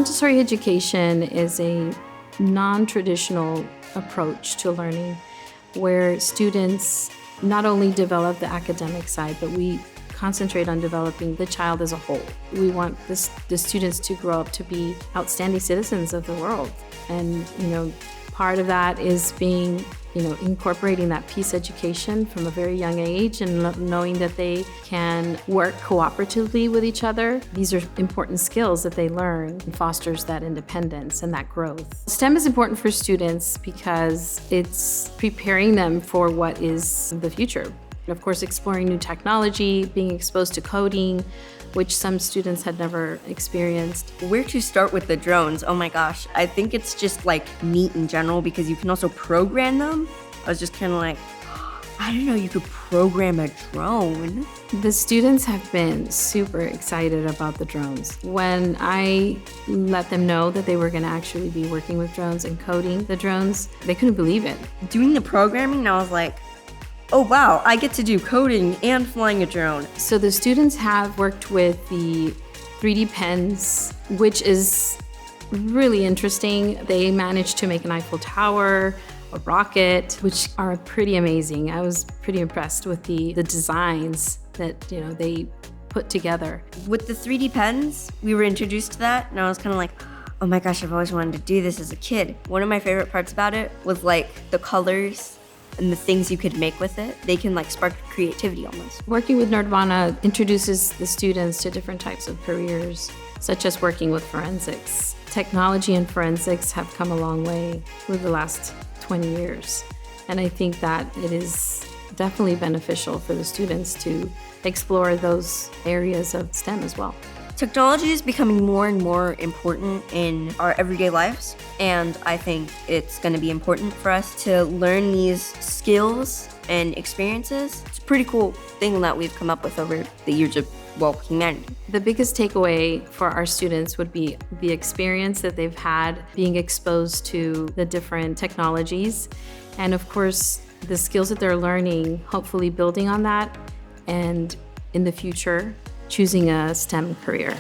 Montessori education is a non-traditional approach to learning where students not only develop the academic side, but we concentrate on developing the child as a whole. We want the students to grow up to be outstanding citizens of the world. And, part of that is being, incorporating that peace education from a very young age and knowing that they can work cooperatively with each other. These are important skills that they learn and fosters that independence and that growth. STEM is important for students because it's preparing them for what is the future. Of course, exploring new technology, being exposed to coding, which some students had never experienced. Where to start with the drones? Oh my gosh, I think it's just like neat in general because you can also program them. I was just kind of like, I didn't know you could program a drone. The students have been super excited about the drones. When I let them know that they were going to actually be working with drones and coding the drones, they couldn't believe it. Doing the programming, I was like, oh wow, I get to do coding and flying a drone. So the students have worked with the 3D pens, which is really interesting. They managed to make an Eiffel Tower, a rocket, which are pretty amazing. I was pretty impressed with the designs that they put together. With the 3D pens, we were introduced to that, and I was kind of like, oh my gosh, I've always wanted to do this as a kid. One of my favorite parts about it was like the colors and the things you could make with it. They can spark creativity almost. Working with Nerdvana introduces the students to different types of careers, such as working with forensics. Technology and forensics have come a long way with the last 20 years. And I think that it is definitely beneficial for the students to explore those areas of STEM as well. Technology is becoming more and more important in our everyday lives, and I think it's going to be important for us to learn these skills and experiences. It's a pretty cool thing that we've come up with over the years of, humanity. The biggest takeaway for our students would be the experience that they've had being exposed to the different technologies, and of course, the skills that they're learning, hopefully building on that, and in the future, choosing a STEM career.